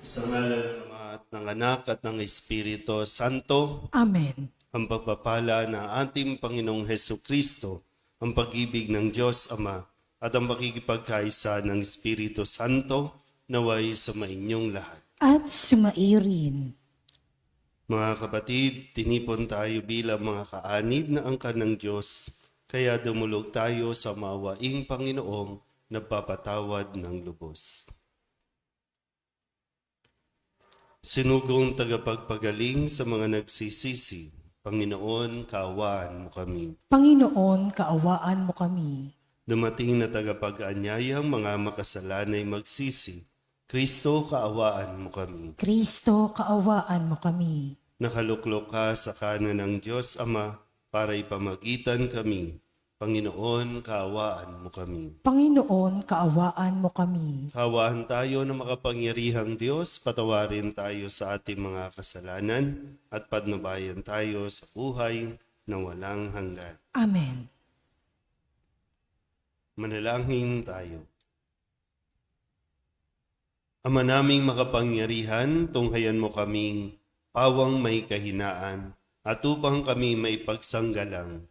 Sa ngalan ng Ama at ng Anak at ng Espiritu Santo, Amen. ang pagpapala ng ating Panginoong Heso Kristo, ang pag-ibig ng Diyos Ama, at ang pakikipagkaisa ng Espiritu Santo, naway sa mainyong lahat. At sumairin. Mga kapatid, tinipon tayo bilang mga kaanib na angkan ng Diyos, kaya dumulog tayo sa mawaing Panginoong nagpapatawad ng lubos. Sinugong tagapagpagaling sa mga nagsisisi, Panginoon, kaawaan mo kami. Panginoon, kaawaan mo kami. Dumating na tagapag-anyayang mga makasalanay magsisi, Kristo, kaawaan mo kami. Kristo, kaawaan mo kami. Nakaluklok ka sa kanan ng Diyos Ama para ipamagitan kami. Panginoon, kaawaan mo kami. Panginoon, kaawaan mo kami. Kaawaan tayo ng makapangyarihang Diyos, patawarin tayo sa ating mga kasalanan at patnubayan tayo sa buhay na walang hanggan. Amen. Manalangin tayo. Ama naming makapangyarihan, tunghayan mo kaming pawang may kahinaan at upang kami may pagsanggalang.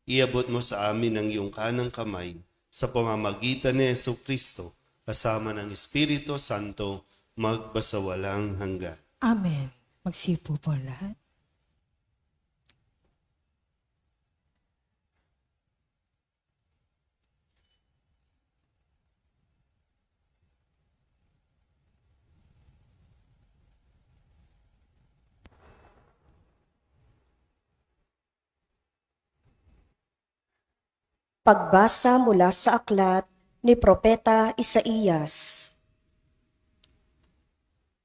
Iabot mo sa amin ang iyong kanang kamay sa pamamagitan ni Yesu Kristo kasama ng Espiritu Santo magbasawalang hanggan. Amen. Magsipo po lahat. Pagbasa mula sa aklat ni Propeta Isaías.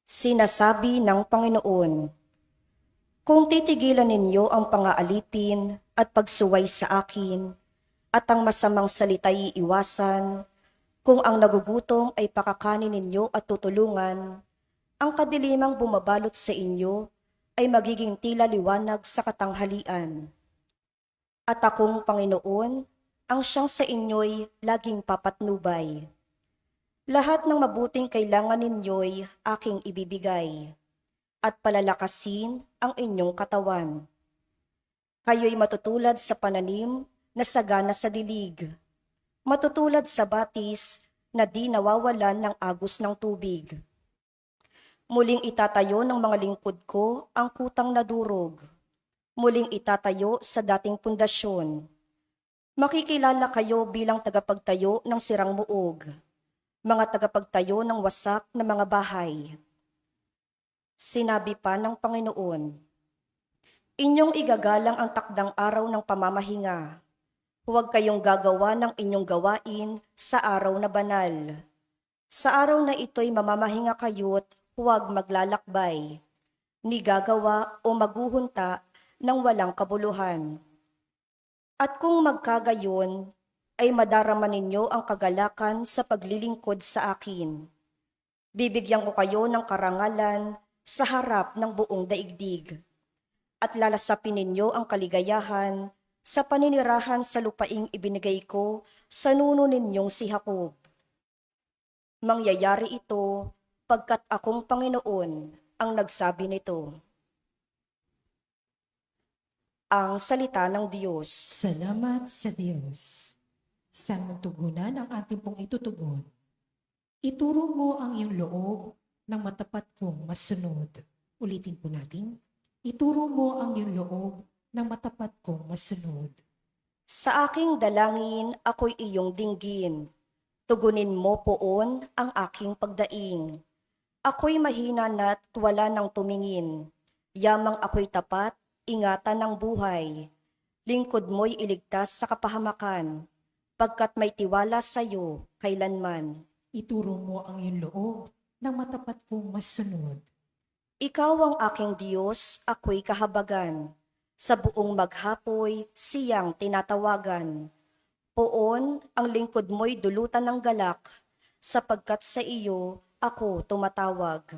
Sinasabi ng Panginoon, kung titigilan ninyo ang pang-aalipin at pagsuway sa akin, at ang masamang salita'y iiwasan, kung ang nagugutom ay pakakanin ninyo at tutulungan, ang kadilimang bumabalot sa inyo ay magiging tila liwanag sa katanghalian. At akong Panginoon, ang siyang sa inyo'y laging papatnubay. Lahat ng mabuting kailangan ninyo'y aking ibibigay, at palalakasin ang inyong katawan. Kayo'y matutulad sa pananim na sagana sa dilig, matutulad sa batis na di nawawalan ng agos ng tubig. Muling itatayo ng mga lingkod ko ang kutang na durog, muling itatayo sa dating pundasyon. Makikilala kayo bilang tagapagtayo ng sirang muog, mga tagapagtayo ng wasak na mga bahay. Sinabi pa ng Panginoon, inyong igagalang ang takdang araw ng pamamahinga. Huwag kayong gagawa ng inyong gawain sa araw na banal. Sa araw na ito'y mamamahinga kayo't huwag maglalakbay, ni gagawa o maguhunta ng walang kabuluhan. At kung magkagayon, ay madarama ninyo ang kagalakan sa paglilingkod sa akin. Bibigyan ko kayo ng karangalan sa harap ng buong daigdig. At lalasapin ninyo ang kaligayahan sa paninirahan sa lupaing ibinigay ko sa nuno ninyong si Jacob. Mangyayari ito pagkat akong Panginoon ang nagsabi nito. Ang salita ng Diyos. Salamat sa Diyos. Saan mong tugunan ang ating pong itutugon? Ituro mo ang iyong loob ng matapat kong masunod. Ulitin po natin. Ituro mo ang iyong loob ng matapat kong masunod. Sa aking dalangin ako'y iyong dinggin. Tugunin mo poon ang aking pagdaing. Ako'y mahina na't wala nang tumingin. Yamang ako'y tapat, ingatan ng buhay. Lingkod mo'y iligtas sa kapahamakan, pagkat may tiwala sa iyo kailanman. Ituro mo ang iyong loob ng matapat kong masunod. Ikaw ang aking Diyos, ako'y kahabagan. Sa buong maghapoy, siyang tinatawagan. Poon, ang lingkod mo'y dulutan ng galak, sapagkat sa iyo ako tumatawag.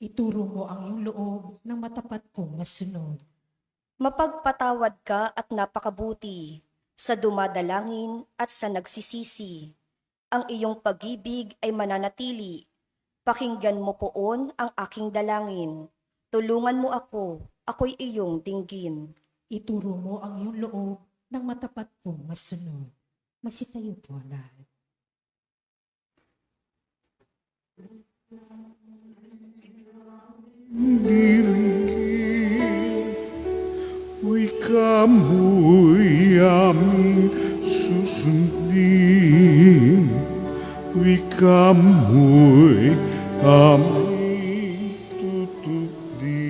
Ituro mo ang iyong loob ng matapat kong masunod. Mapagpatawad ka at napakabuti, sa dumadalangin at sa nagsisisi. Ang iyong pag-ibig ay mananatili, Pakinggan mo poon ang aking dalangin. Tulungan mo ako, ako'y iyong dinggin. Ituro mo ang iyong loob ng matapat kong masunod. Magsitayo po lahat. Kamo'y aming susundin, kamo'y aming tutupdin.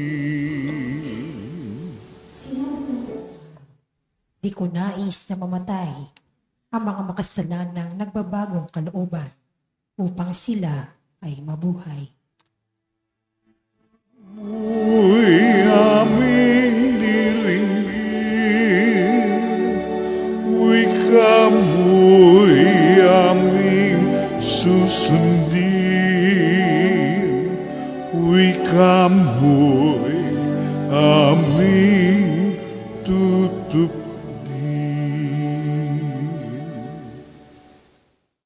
Di ko nais na mamatay ang mga makasalanang nagbabagong kalooban upang sila ay mabuhay. Uy aming diringgin, kamo'y aming susundin, kamo'y aming tutupdin.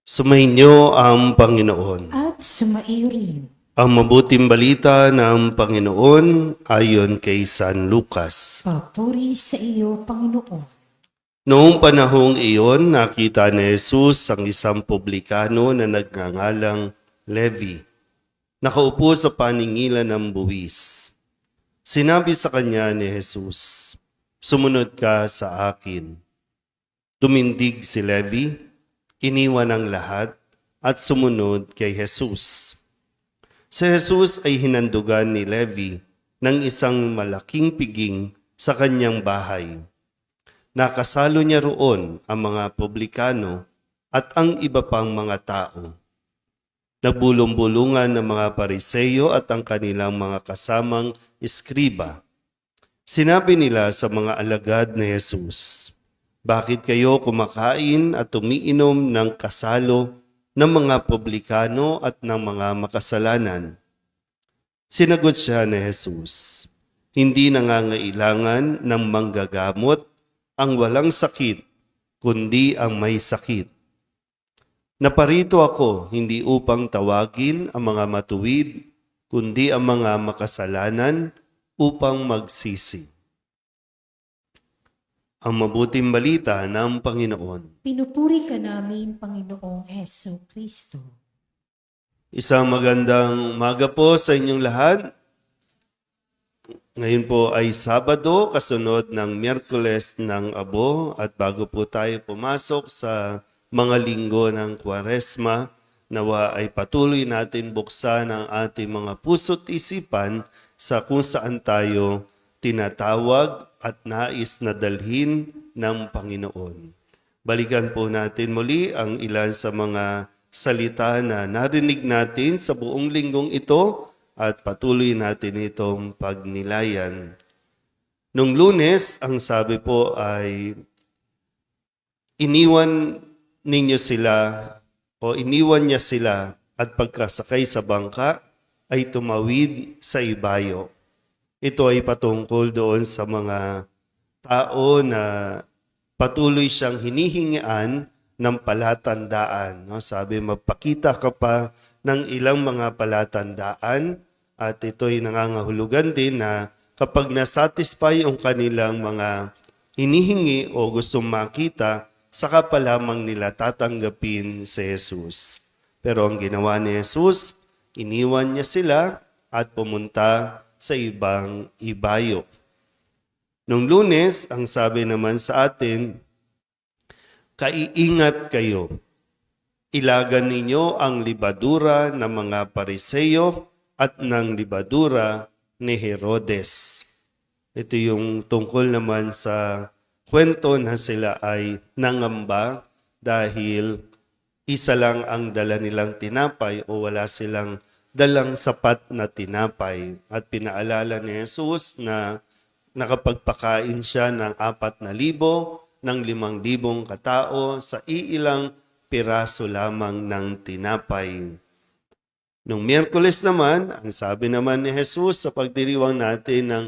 Sumainyo ang Panginoon. At sumaiyo rin Ang mabuting balita ng Panginoon ayon kay San Lucas. papuri sa iyo, Panginoon. Noong panahong iyon, nakita ni Jesus ang isang publikano na nagngangalang Levi, nakaupo sa paningilan ng buwis. Sinabi sa kanya ni Jesus, "Sumunod ka sa akin." Tumindig si Levi, iniwan ang lahat at sumunod kay Jesus. Si Jesus ay hinandugan ni Levi ng isang malaking piging sa kanyang bahay. Nakasalo niya roon ang mga publikano at ang iba pang mga tao. Nagbulong-bulungan ng mga Pariseyo at ang kanilang mga kasamang eskriba. Sinabi nila sa mga alagad ni Jesus, "Bakit kayo kumakain at umiinom ng kasalo ng mga publikano at ng mga makasalanan?" Sinagot siya ni Jesus, "Hindi nangangailangan ng manggagamot ang walang sakit, kundi ang may sakit. Naparito ako hindi upang tawagin ang mga matuwid, kundi ang mga makasalanan upang magsisi." Ang mabuting balita ng Panginoon. Pinupuri ka namin, Panginoong Heso Kristo. Isang magandang umaga po sa inyong lahat. Ngayon po ay Sabado, kasunod ng Miyerkules ng Abo, at bago po tayo pumasok sa mga linggo ng Kwaresma, nawa ay patuloy natin buksan ang ating mga puso't isipan sa kung saan tayo tinatawag at nais na dalhin ng Panginoon. Balikan po natin muli ang ilan sa mga salita na narinig natin sa buong linggong ito at patuloy natin itong pagnilayan. Nung Lunes, ang sabi po ay iniwan niya sila at pagkasakay sa bangka ay tumawid sa ibayo. Ito ay patungkol doon sa mga tao na patuloy siyang hinihingian ng palatandaan. No? Sabi, magpakita ka pa ng ilang mga palatandaan at ito'y nangangahulugan din na kapag nasatisfy ang kanilang mga hinihingi o gustong makita, saka pa lamang nila tatanggapin si Jesus. Pero ang ginawa ni Jesus, iniwan niya sila at pumunta sa ibang ibayo. Nung Lunes, ang sabi naman sa atin, "Kaiingat kayo. Ilagan ninyo ang libadura ng mga Pariseyo at ng libadura ni Herodes." Ito yung tungkol naman sa kwento na sila ay nangamba dahil isa lang ang dala nilang tinapay o wala silang dalang sapat na tinapay. At pinaalala ni Jesus na nakapagpakain siya ng 4,000 ng 5,000 katao sa iilang piraso lamang ng tinapay. Nung Miyerkules naman, ang sabi naman ni Jesus sa pagdiriwang natin ng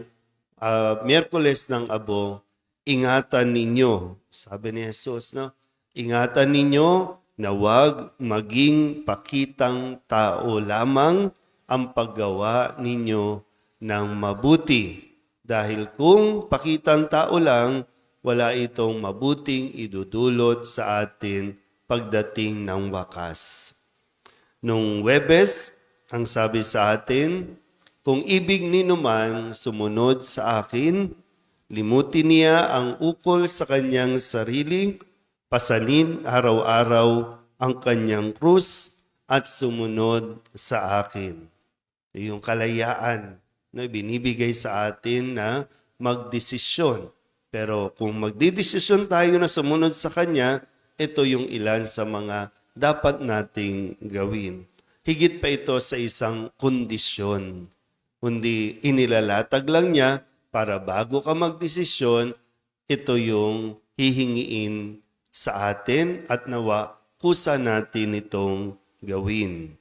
Miyerkules ng Abo, ingatan ninyo. Sabi ni Jesus, no? Ingatan ninyo na huwag maging pakitang tao lamang ang paggawa ninyo ng mabuti. Dahil kung pakitang tao lang, wala itong mabuting idudulot sa atin pagdating ng wakas. Nung Webes, ang sabi sa atin, kung ibig ninuman sumunod sa akin, limutin niya ang ukol sa kanyang sarili, pasanin araw-araw ang kanyang krus at sumunod sa akin. Yung kalayaan na binibigay sa atin na magdesisyon. Pero kung magdidesisyon tayo na sumunod sa Kanya, ito yung ilan sa mga dapat nating gawin. Higit pa ito sa isang kondisyon. Kundi inilalatag lang niya para bago ka magdesisyon, ito yung hihingiin sa atin at nawa kusa natin itong gawin.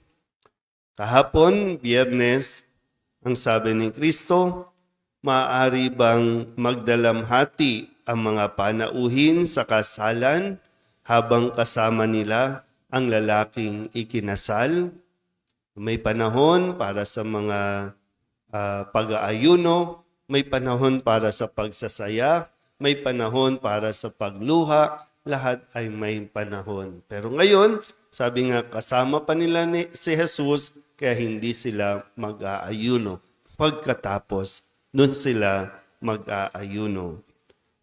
Kahapon, Biyernes, ang sabi ni Kristo, maaari bang magdalamhati ang mga panauhin sa kasalan habang kasama nila ang lalaking ikinasal? May panahon para sa mga pag-aayuno, may panahon para sa pagsasaya, may panahon para sa pagluha, lahat ay may panahon. Pero ngayon, sabi nga kasama pa nila si Jesus, kaya hindi sila mag-aayuno. Pagkatapos, doon sila mag-aayuno.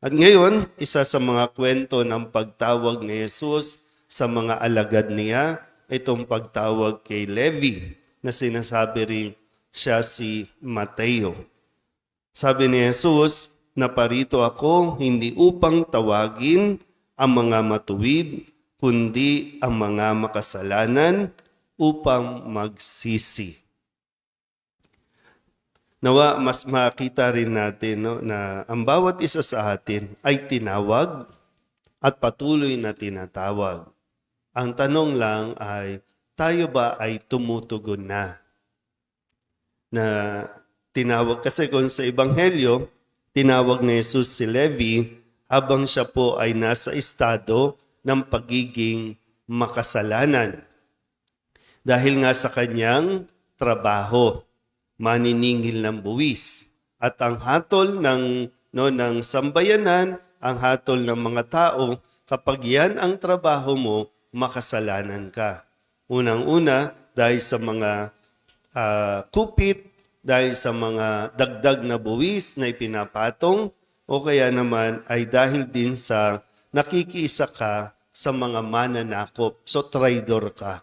At ngayon, isa sa mga kwento ng pagtawag ni Jesus sa mga alagad niya, itong pagtawag kay Levi, na sinasabi rin siya si Mateo. Sabi ni Jesus, naparito ako hindi upang tawagin ang mga matuwid, kundi ang mga makasalanan upang magsisi. Nawa mas makita rin natin na ang bawat isa sa atin ay tinawag at patuloy na tinatawag. Ang tanong lang ay, tayo ba ay tumutugon na tinawag? Kasi kung sa Ebanghelyo, tinawag ni Jesus si Levi habang siya po ay nasa estado ng pagiging makasalanan. Dahil nga sa kanyang trabaho, maniningil ng buwis. At ang hatol ng sambayanan, ang hatol ng mga tao, kapag yan ang trabaho mo, makasalanan ka. Unang-una, dahil sa mga kupit, dahil sa mga dagdag na buwis na ipinapatong, o kaya naman ay dahil din sa nakikiisa ka sa mga mananakop. So, traidor ka.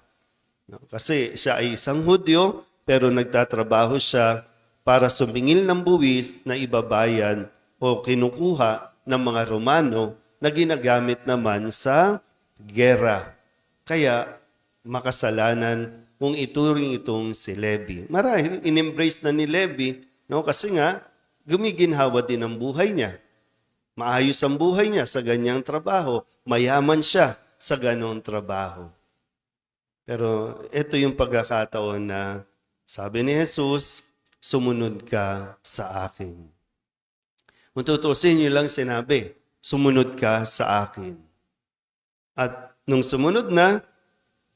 Kasi siya ay isang Hudyo, pero nagtatrabaho siya para sumingil ng buwis na ibabayan o kinukuha ng mga Romano na ginagamit naman sa gera. Kaya makasalanan kung ituring itong si Levi. Marahil in-embrace na ni Levi, kasi nga gumiginhawa din ang buhay niya. Maayos ang buhay niya sa ganyang trabaho. Mayaman siya sa ganong trabaho. Pero ito yung pagkakataon na sabi ni Jesus, sumunod ka sa akin. Kung tutusin niyo lang sinabi, sumunod ka sa akin. At nung sumunod na,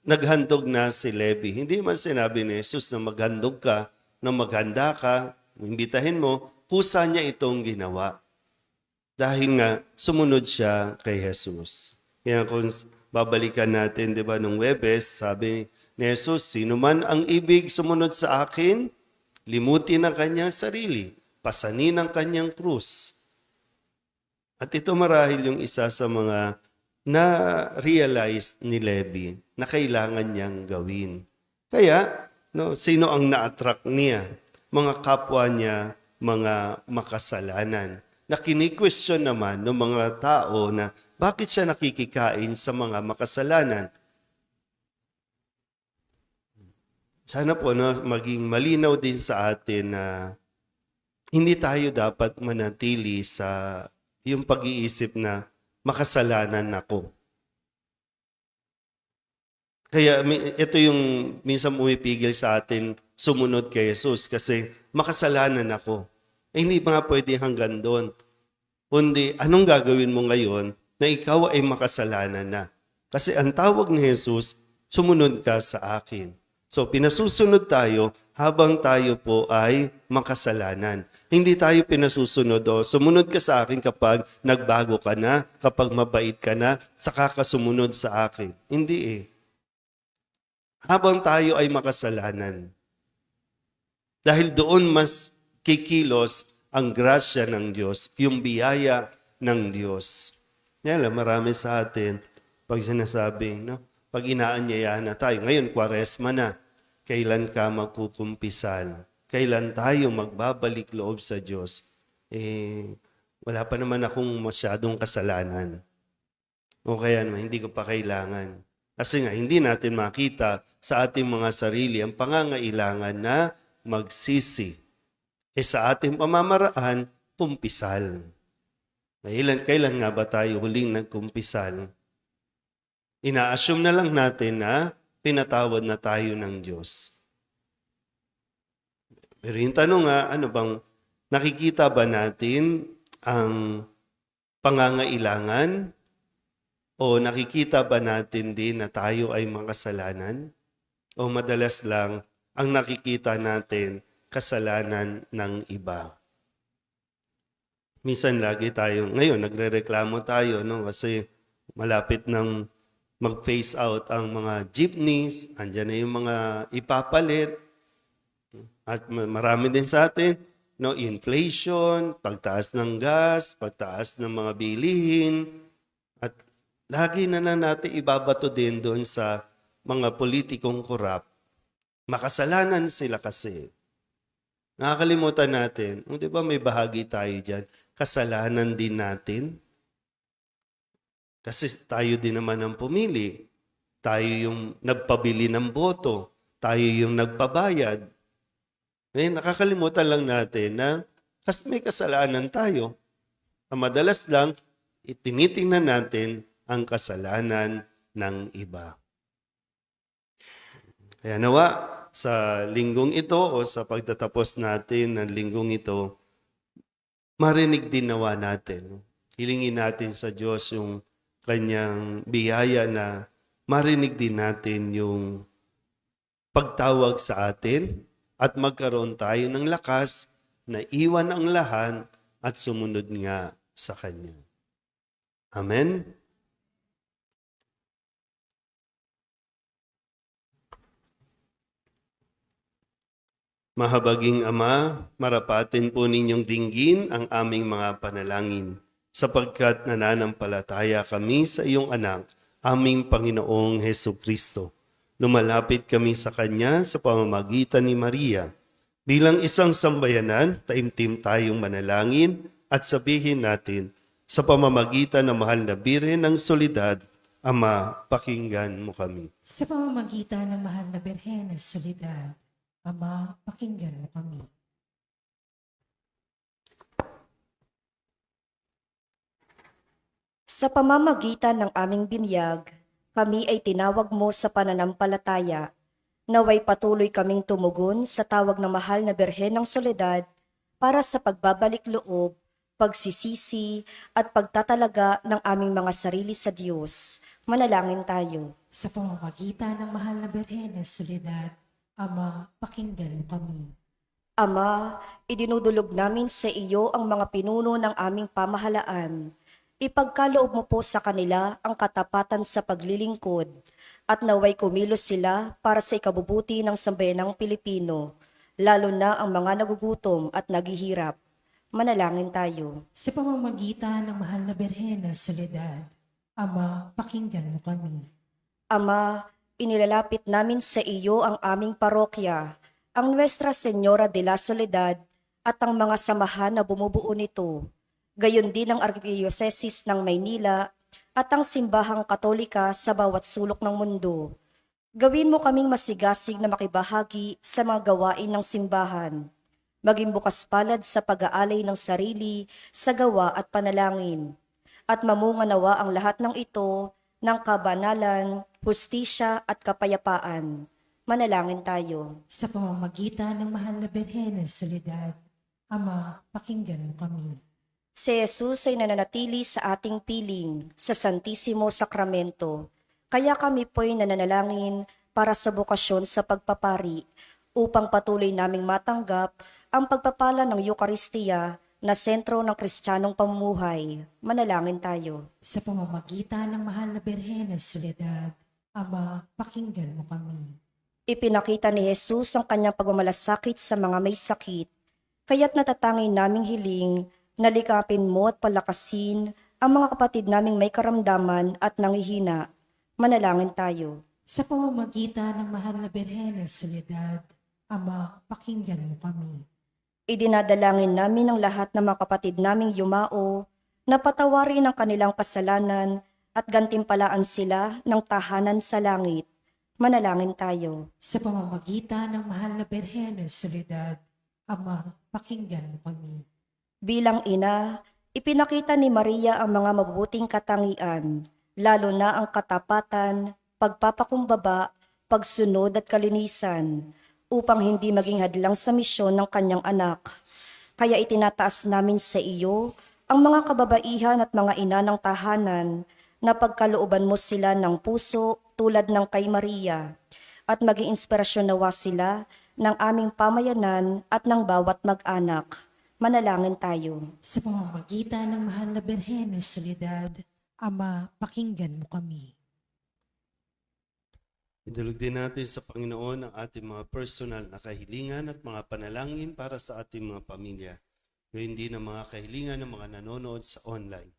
naghandog na si Levi. Hindi man sinabi ni Jesus na maghandog ka, na maghanda ka, imbitahin mo, kusa niya itong ginawa. Dahil nga, sumunod siya kay Jesus. Kaya kung babalikan natin, di ba, nung Webes, sabi ni Jesus, sino man ang ibig sumunod sa akin, limutin ang kanyang sarili, pasanin ang kanyang krus. At ito marahil yung isa sa mga na-realize ni Levi na kailangan niyang gawin. Kaya, sino ang na-attract niya? Mga kapwa niya, mga makasalanan. Na kini-question naman ng mga tao na bakit siya nakikikain sa mga makasalanan. Sana po maging malinaw din sa atin na hindi tayo dapat manatili sa yung pag-iisip na makasalanan ako. Kaya ito yung minsan umipigil sa atin sumunod kay Jesus kasi makasalanan ako. Hindi pa nga pwede hanggang doon. Kundi anong gagawin mo ngayon na ikaw ay makasalanan na? Kasi ang tawag ni Jesus, sumunod ka sa akin. So pinasusunod tayo habang tayo po ay makasalanan. Hindi tayo pinasusunod o sumunod ka sa akin kapag nagbago ka na, kapag mabait ka na, saka ka sumunod sa akin. Hindi eh. Habang tayo ay makasalanan. Dahil doon mas kikilos ang grasya ng Diyos, yung biyaya ng Diyos. Yan lang, marami sa atin pag sinasabi, no? Pag inaanyayahan na tayo, ngayon, Kwaresma na, kailan ka magkukumpisal? Kailan tayo magbabalik loob sa Diyos? Wala pa naman akong masyadong kasalanan. O kaya naman, hindi ko pa kailangan. Kasi nga, hindi natin makita sa ating mga sarili ang pangangailangan na magsisi. Sa ating pamamaraan, kumpisal. Kailan nga ba tayo huling nagkumpisal? Ina-assume na lang natin na pinatawad na tayo ng Diyos. Pero yung tanong nga, ano bang nakikita ba natin ang pangangailangan o nakikita ba natin din na tayo ay makasalanan? O madalas lang ang nakikita natin kasalanan ng iba? Minsan lagi tayo, ngayon nagrereklamo tayo, no? Kasi malapit ng mag-phase out ang mga jeepneys, andyan na yung mga ipapalit. At marami din sa atin, no, inflation, pagtaas ng gas, pagtaas ng mga bilihin. At lagi na natin ibabato din doon sa mga politikong korap. Makasalanan sila kasi. Nakakalimutan natin, di ba may bahagi tayo dyan, kasalanan din natin. Kasi tayo din naman ang pumili. Tayo yung nagpabili ng boto. Tayo yung nagpabayad. Nakakalimutan lang natin na kasi may kasalanan tayo. Ang madalas lang, itinitingnan natin ang kasalanan ng iba. Kaya nawa, sa linggong ito o sa pagtatapos natin ng linggong ito, marinig din nawa natin. Hilingin natin sa Diyos yung kanyang biyaya na marinig din natin yung pagtawag sa atin at magkaroon tayo ng lakas na iwan ang lahat at sumunod nga sa Kanya. Amen? Mahabaging Ama, marapatin po ninyong dinggin ang aming mga panalangin, sapagkat nananampalataya kami sa iyong anak, aming Panginoong Hesu Kristo. Lumalapit kami sa Kanya sa pamamagitan ni Maria. Bilang isang sambayanan, taimtim tayong manalangin at sabihin natin, sa pamamagitan ng mahal na Birhen ng Soledad, Ama, pakinggan mo kami. Sa pamamagitan ng mahal na Birhen ng Soledad, Ama, pakinggan mo kami. Sa pamamagitan ng aming binyag, kami ay tinawag mo sa pananampalataya. Naway patuloy kaming tumugon sa tawag ng mahal na Birhen ng Soledad para sa pagbabalik loob, pagsisisi at pagtatalaga ng aming mga sarili sa Diyos. Manalangin tayo. Sa pamamagitan ng mahal na Birhen ng Soledad, Ama, pakinggan mo kami. Ama, idinudulog namin sa iyo ang mga pinuno ng aming pamahalaan. Ipagkaloob mo po sa kanila ang katapatan sa paglilingkod at naway kumilos sila para sa ikabubuti ng sambayanang Pilipino, lalo na ang mga nagugutom at naghihirap. Manalangin tayo. Sa pamamagitan ng mahal na Birhen ng Soledad, Ama, pakinggan mo kami. Ama, inilalapit namin sa iyo ang aming parokya, ang Nuestra Señora de la Soledad at ang mga samahan na bumubuo nito, gayon din ang Archdiocese ng Maynila at ang Simbahang Katolika sa bawat sulok ng mundo. Gawin mo kaming masigasig na makibahagi sa mga gawain ng simbahan, maging bukas palad sa pag-aalay ng sarili sa gawa at panalangin, at mamunga nawa ang lahat ng ito ng kabanalan, hustisya at kapayapaan. Manalangin tayo. Sa pamamagitan ng mahal na Birhen ng Soledad, Ama, pakinggan mo kami. Si Jesus ay nananatili sa ating piling sa Santisimo Sakramento. Kaya kami po'y nananalangin para sa bukasyon sa pagpapari upang patuloy naming matanggap ang pagpapala ng Eukaristiya na sentro ng Kristiyanong pamumuhay. Manalangin tayo. Sa pamamagitan ng mahal na Birhen ng Soledad, Ama, pakinggan mo kami. Ipinakita ni Jesus ang kanyang pagmamalasakit sa mga may sakit, kaya't natatangin naming hiling na likapin mo at palakasin ang mga kapatid naming may karamdaman at nangihina. Manalangin tayo. Sa pamamagitan ng mahal na Birhen ng Soledad, Ama, pakinggan mo kami. Idinadalangin namin ang lahat ng mga kapatid naming yumao na patawarin ang kanilang kasalanan at gantimpalaan sila ng tahanan sa langit. Manalangin tayo. Sa pamamagitan ng mahal na Birhen ng Soledad, Ama, pakinggan mo kami. Bilang ina, ipinakita ni Maria ang mga mabubuting katangian, lalo na ang katapatan, pagpapakumbaba, pagsunod at kalinisan, upang hindi maging hadlang sa misyon ng kanyang anak. Kaya itinataas namin sa iyo ang mga kababaihan at mga ina ng tahanan na pagkalooban mo sila ng puso tulad ng kay Maria at maging inspirasyon nawa sila ng aming pamayanan at ng bawat mag-anak. Manalangin tayo. Sa pamamagitan ng mahal na Birhen ng Soledad, Ama, pakinggan mo kami. Idulog din natin sa Panginoon ang ating mga personal na kahilingan at mga panalangin para sa ating mga pamilya. Gayun din ang mga kahilingan ng mga nanonood sa online.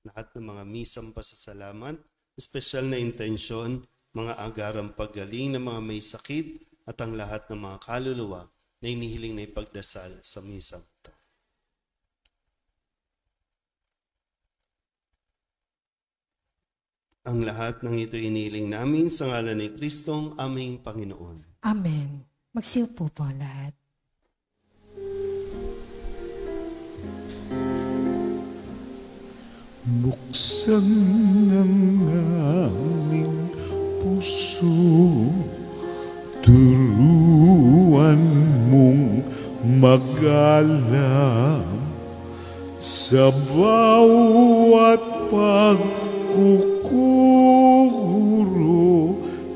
Lahat ng mga misang pasasalamat, espesyal na intensyon, mga agarang paggaling ng mga may sakit at ang lahat ng mga kaluluwa na inihiling na ipagdasal sa misang ito. Ang lahat ng ito inihiling namin sa ngalan ni Kristong aming Panginoon. Amen. Magsiupo po ang lahat. Buksan ng aming puso, turuan mong magalang sa bawat pagkukuro,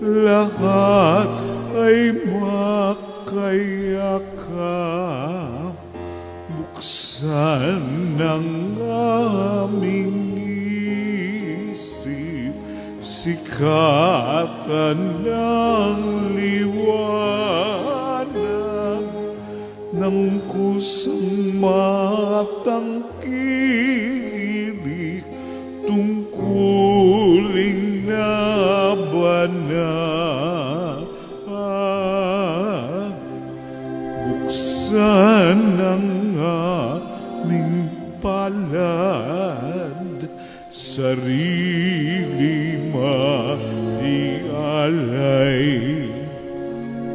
lahat ay makayakap. Buksan ng aming isip, sikatan ng liwanag ng kusang matangkilik, tungkuling na banal. Buksan ang aming palad, sarili maialay.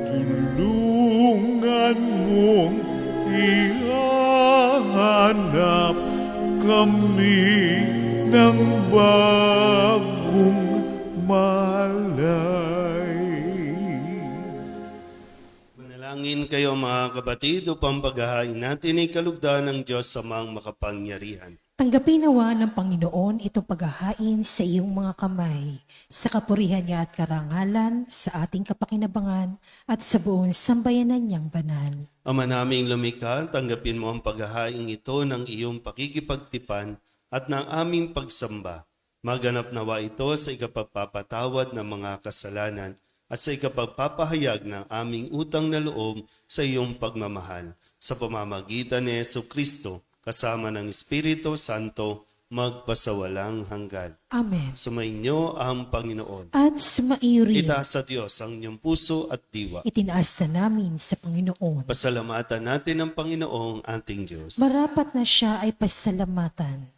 Tulungan mong ihanap kami ng bagong malay. Manalangin kayo mga kapatid upang paghahain natin ay kalugdan ng Diyos sa mga makapangyarihan. Tanggapin nawa ng Panginoon itong paghahain sa iyong mga kamay, sa kapurihan niya at karangalan, sa ating kapakinabangan, at sa buong sambayanan niyang banal. Ama naming lumikha, tanggapin mo ang paghahain ito ng iyong pakikipagtipan at ng aming pagsamba. Maganap nawa ito sa ikapagpapatawad ng mga kasalanan at sa ikapagpapahayag ng aming utang na loob sa iyong pagmamahal. Sa pamamagitan ni Jesucristo, kasama ng Espiritu Santo, magpasawalang hanggan. Amen. Sumainyo ang Panginoon. At sumaiyo rin, Itaas sa Diyos ang inyong puso at diwa. itinaas na namin sa Panginoon. Pasalamatan natin ang Panginoong ating Diyos. Marapat na siya ay pasalamatan.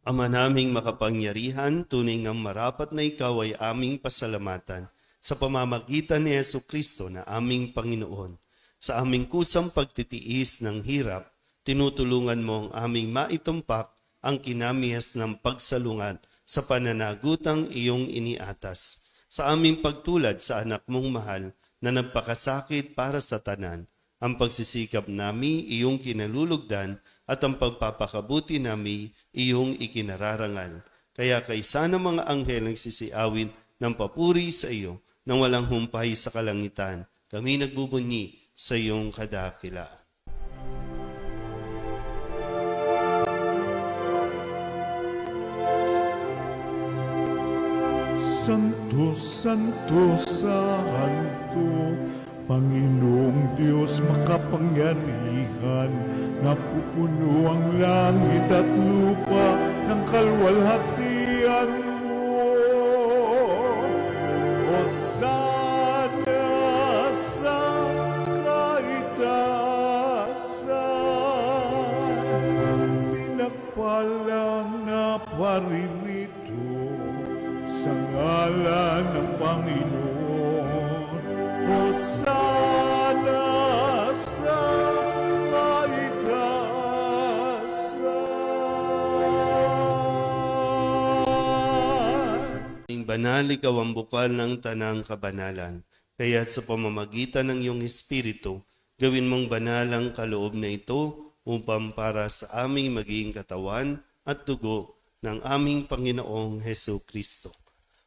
Ama naming makapangyarihan, tunay ngang marapat na ikaw ay aming pasalamatan sa pamamagitan ni Jesucristo na aming Panginoon. Sa aming kusang pagtitiis ng hirap, tinutulungan mo ang aming maitumpak ang kinamihas ng pagsalungat sa pananagutang iyong iniatas. Sa aming pagtulad sa anak mong mahal na nagpakasakit para sa tanan, ang pagsisikap nami iyong kinalulugdan at ang pagpapakabuti nami iyong ikinararangal. Kaya kaisa ng mga anghel ang sisiawin ng papuri sa iyo nang walang humpay sa kalangitan. Kami nagbubunyi sa iyong kadakilaan. Santo, Santo, Santo, Panginoong Diyos makapangyarihan, napupuno ang langit at lupa ng kalwalhatian mo. Hosana sa kaitaasan, pinagpalang na paririto sa ngalan ng Panginoon. Hosana sa kaitaasan. Aming banal, ikaw ang bukal ng tanang kabanalan. Kaya't sa pamamagitan ng iyong Espiritu, gawin mong banal ang kaloob na ito upang para sa aming maging katawan at dugo ng aming Panginoong Hesu Kristo.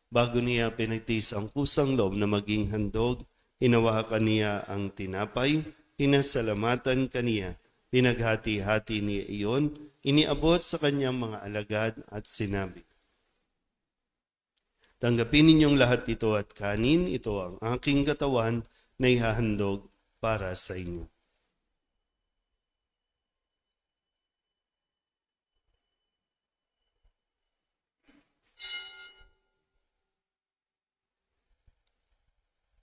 Bago niya pinagtiis ang kusang loob na maging handog, hinawakan niya ang tinapay, pinasalamatan kaniya, pinaghati-hati niya iyon, iniabot sa kanyang mga alagad at sinabi, "Tanggapin ninyong lahat ito at kanin, ito ang aking katawan na ihahandog para sa inyo."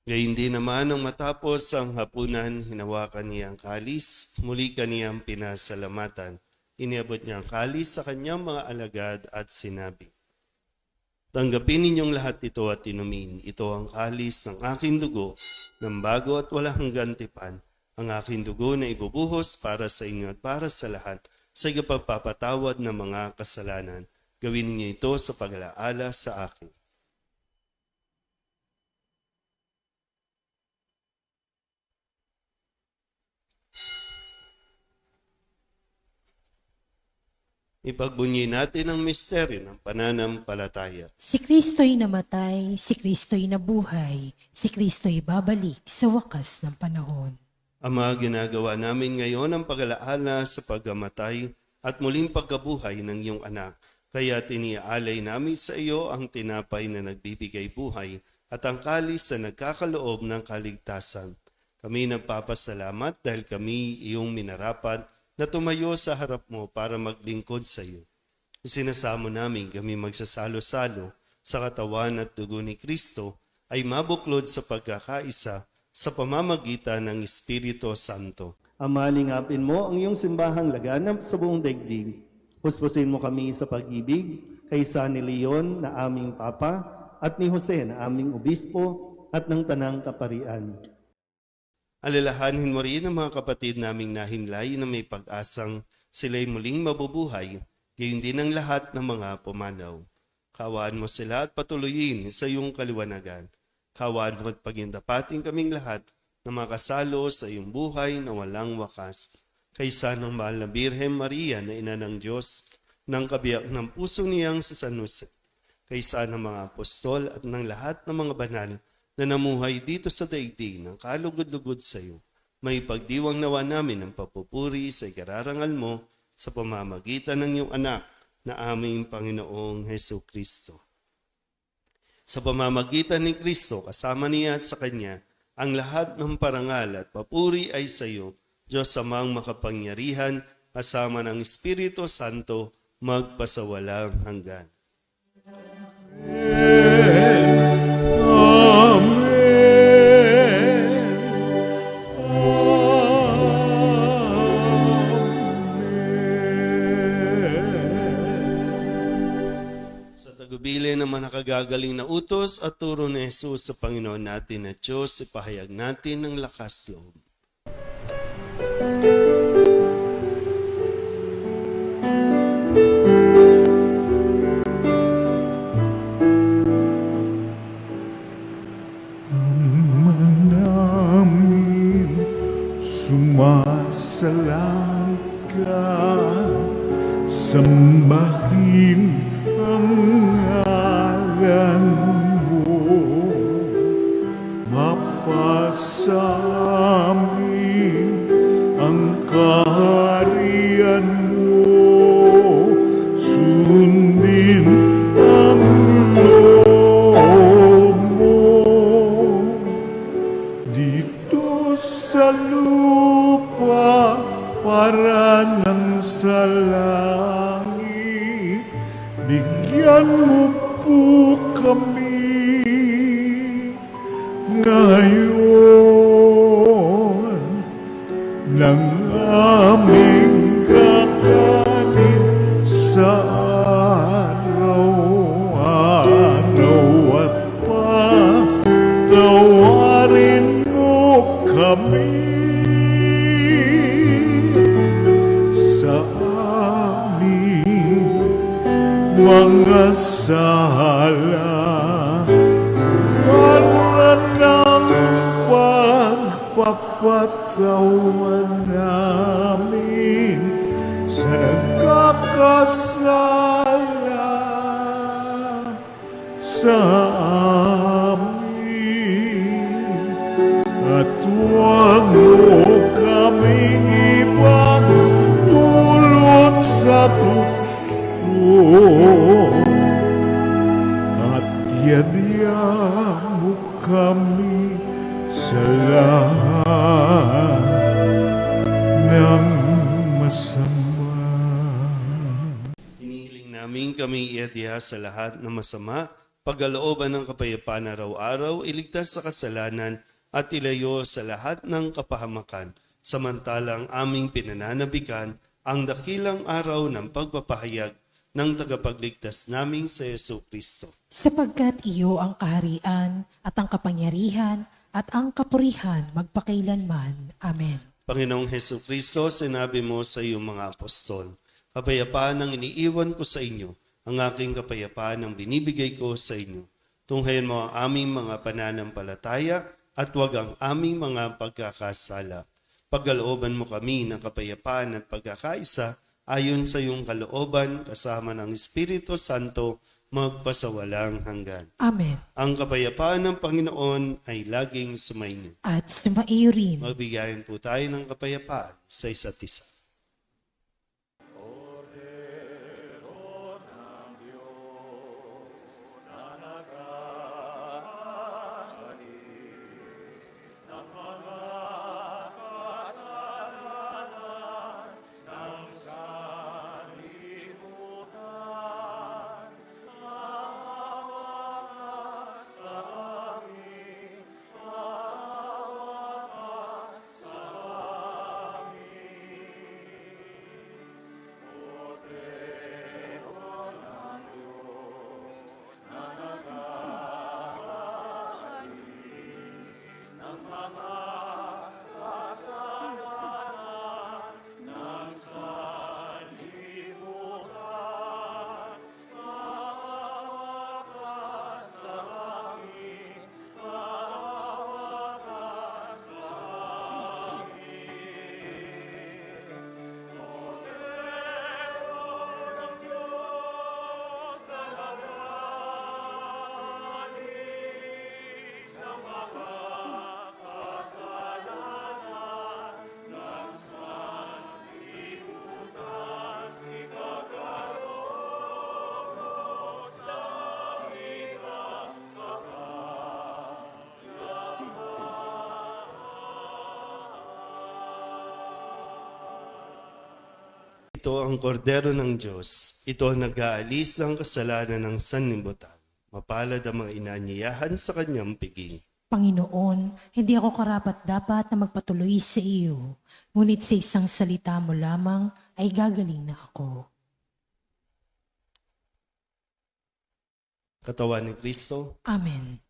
Gayun din naman nang matapos ang hapunan, hinawakan niya ang kalis, muli kaniyang pinasalamatan. Iniabot niya ang kalis sa kanyang mga alagad at sinabi, "Tanggapin ninyong lahat ito at inumin. Ito ang kalis ng aking dugo, ng bago at walang gantipan, ang aking dugo na ibubuhos para sa inyo at para sa lahat, sa ikapagpapatawad ng mga kasalanan. Gawin ninyo ito sa pag-alaala sa akin." Ipagbunyi natin ang misteryo ng pananampalataya. Si Kristo'y namatay, si Kristo'y nabuhay, si Kristo'y babalik sa wakas ng panahon. Ama, ginagawa namin ngayon ang pag-alaala sa pagkamatay at muling pagkabuhay ng iyong anak. Kaya tiniaalay namin sa iyo ang tinapay na nagbibigay buhay at ang kalis na nagkakaloob ng kaligtasan. Kami nagpapasalamat dahil kami iyong minarapat na tumayo sa harap mo para maglingkod sa iyo. Isinasamo namin kami magsasalo-salo sa katawan at dugo ni Kristo ay mabuklod sa pagkakaisa sa pamamagitan ng Espiritu Santo. Ama, lingapin mo ang iyong simbahang laganap sa buong daigdig. Puspusin mo kami sa pag-ibig kaysa ni Leon na aming Papa at ni Jose na aming Obispo at ng Tanang Kaparian. Alalahanin mo rin ang mga kapatid naming nahimlay na may pag-asang sila'y muling mabubuhay, gayon din ang lahat ng mga pumanaw. Kawaan mo sila at patuloyin sa iyong kaliwanagan. Kawaan mo at pagindapating kaming lahat na makasalo sa iyong buhay na walang wakas. Kaysa ng mahal na Birhen Maria na ina ng Diyos, ng kabiyak ng puso niyang si San Jose. Kaysa ng mga apostol at ng lahat ng mga banal na namuhay dito sa daigdig ng kalugod-lugod sa iyo. May pagdiwang nawa namin ng papupuri sa ikararangal mo sa pamamagitan ng iyong anak na aming Panginoong Hesu Kristo. Sa pamamagitan ni Kristo, kasama niya at sa Kanya, ang lahat ng parangal at papuri ay sa iyo, Diyos Amang makapangyarihan, kasama ng Espiritu Santo, magpasawalang hanggan. Bili naman nakagagaling na utos at turo ni Jesus sa Panginoon natin at Diyos, ipahayag natin ng lakas loob. Ama namin, sumasalangit ka, sambahin ang ngalan mo. kaharian mo, sundin ang loob mo. Dito sa lupa para nang sa langit, bigyan mo po kami ngayon ng aming kakanin sa araw-araw at patawarin mo kami sa aming mga sala para ng pagpapatawan namin sa nagkakasala sa amin. At huwag mo kaming ipagdulot sa tukso, at yadya mo kami sa lahat ng masama. Hinihiling namin kami iadya sa lahat ng masama, pagkalooban ng kapayapaan araw-araw, iligtas sa kasalanan at ilayo sa lahat ng kapahamakan, samantalang aming pinananabikan ang dakilang araw ng pagpapahayag ng tagapagligtas naming sa Jesucristo. Sapagkat iyo ang kaharian at ang kapangyarihan at ang kapurihan magpakailanman. Amen. Panginoong Jesucristo, sinabi mo sa iyong mga apostol, kapayapaan ang iniiwan ko sa inyo, ang aking kapayapaan ang binibigay ko sa inyo. Tunghayan mo ang aming mga pananampalataya at huwag ang aming mga pagkakasala. Pagkalooban mo kami ng kapayapaan at pagkakaisa ayon sa iyong kalooban kasama ng Espiritu Santo magpasawalang hanggan. Amen. Ang kapayapaan ng Panginoon ay laging sumainyo. At sumaiyo rin. Magbigayan po tayo ng kapayapaan sa isa't isa. Ito ang kordero ng Diyos. Ito ang nag-aalis ng kasalanan ng sanlibutan. Mapalad ang mga inaanyayahan sa kanyang piging. Panginoon, hindi ako karapat-dapat na magpatuloy sa iyo, ngunit sa isang salita mo lamang ay gagaling na ako. Katawan ni Kristo, Amen.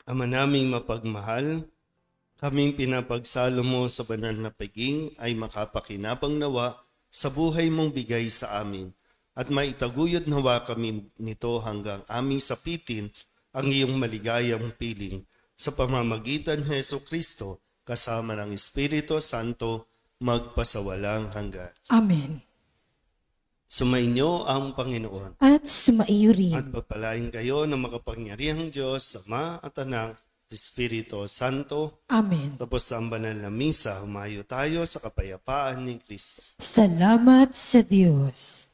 Ama naming mapagmahal, kaming pinapagsalo mo sa banal na piging ay makapakinabang nawa sa buhay mong bigay sa amin at maitaguyod nawa kami nito hanggang aming sapitin ang iyong maligayang piling sa pamamagitan ni Heso Kristo kasama ng Espiritu Santo magpasawalang hanggan. Amen. Sumainyo ang Panginoon. At sumaiyo rin. At pagpalain kayo ng makapangyarihang Diyos, Ama at Anak, at Espiritu Santo. Amen. Tapos sa ang banal na misa, humayo tayo sa kapayapaan ni Kristo. Salamat sa Diyos.